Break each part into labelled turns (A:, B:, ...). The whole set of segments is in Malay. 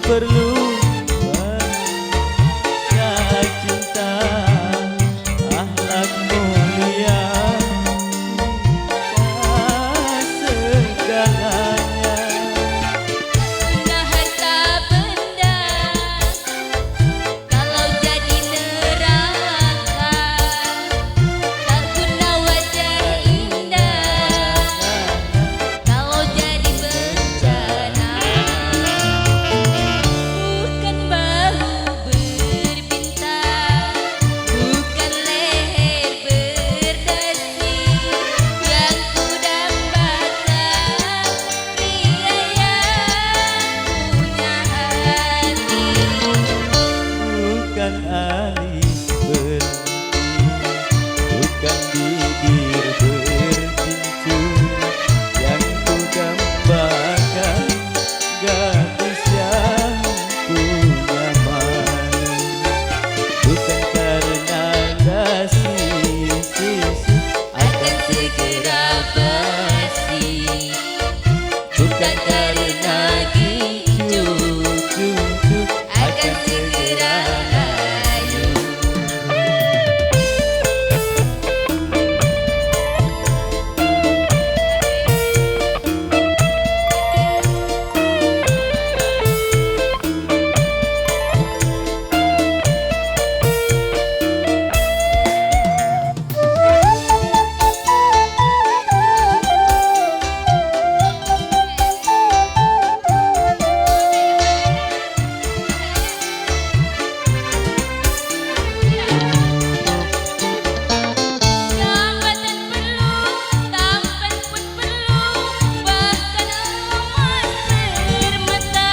A: perlu banyak cinta, akhlak mulia segalanya.
B: Guna harta benda kalau jadi neraka, tak guna wajah indah kalau jadi bencana. Bukan bahu berbintang, bukan leher berdasi yang kudambakan, pria yang punya hati.
A: Bukan alis berhenti, bukan bibir bercincin yang ku dambakan, gadis yang punya malu. Bukan karena dasi sisi akan segera basi, bukan karena cucu akan segera layu.
B: Jabatan perlu, tampan pun perlu, bahkan emas permata.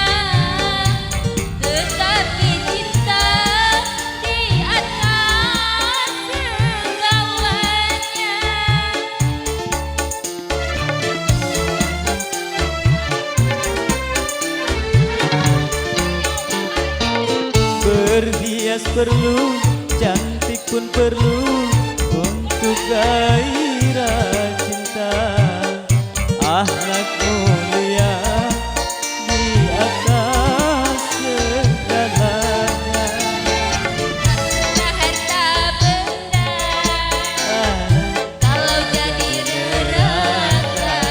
B: Tetapi cinta di atas segalanya.
A: Berhias perlu, cantik pun perlu untuk gairah cinta, akhlak mulia di atas segalanya.
B: Guna harta benda kalau jadi neraka,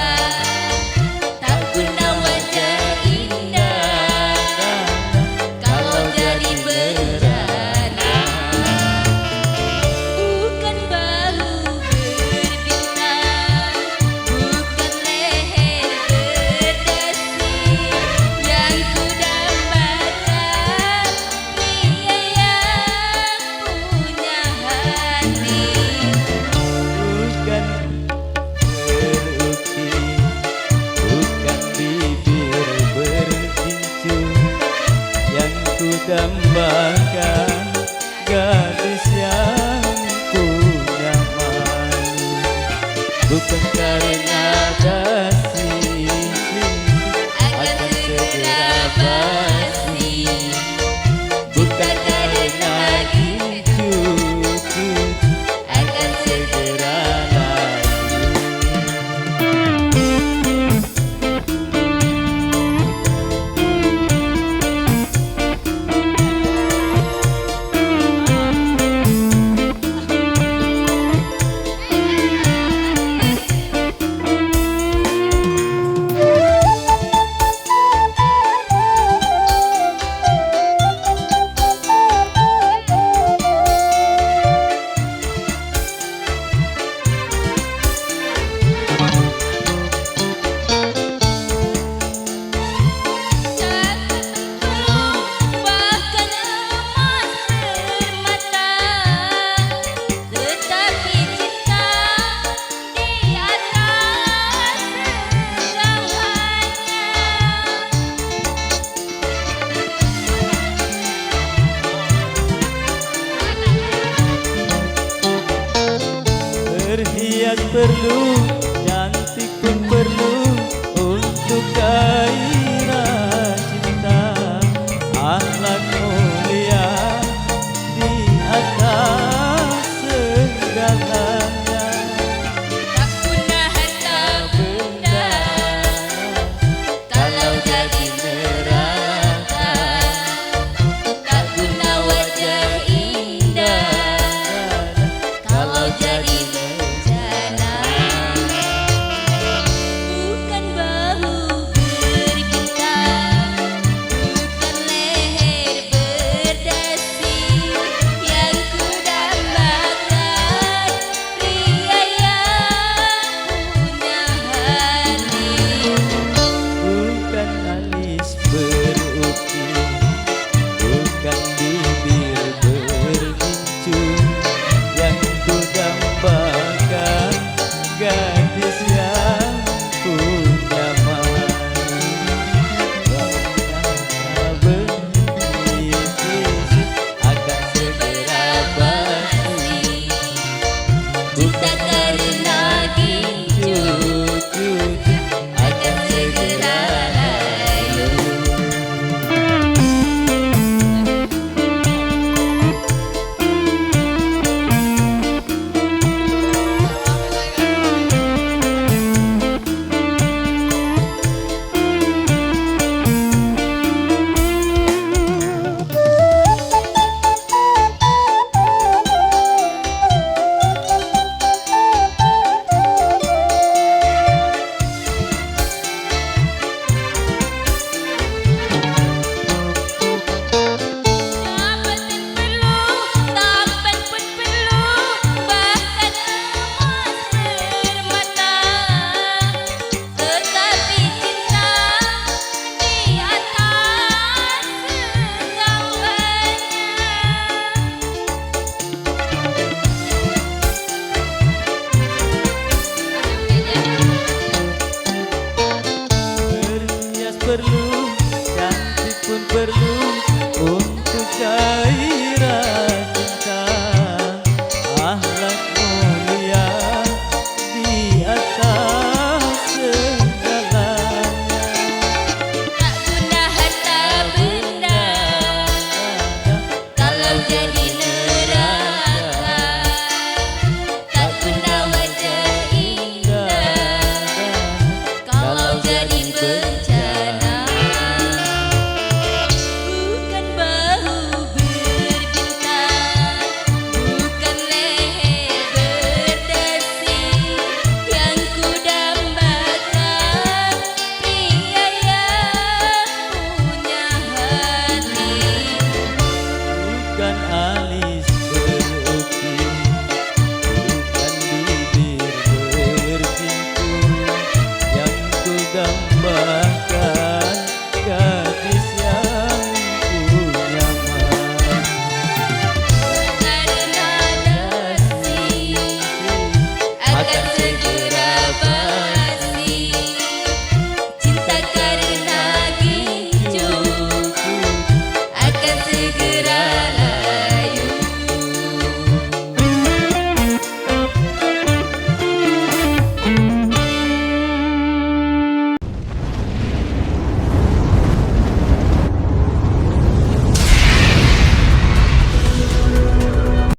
B: tak guna wajah indah kalau jadi bencana. Bukan bahu berbintang, bukan leher berdasi yang kudambakan, pria yang punya hati.
A: Bukan berukir, bukan bibir bercincin yang ku dambakan, gadis yang punya malu. Bukan karena dasi akan segera basi, bukan karena cucu akan segera layu.
B: Bahkan emas permata, tetapi cinta di atas segalanya.
A: Berhias perlu, cantik pun perlu untuk gairah cinta, akhlak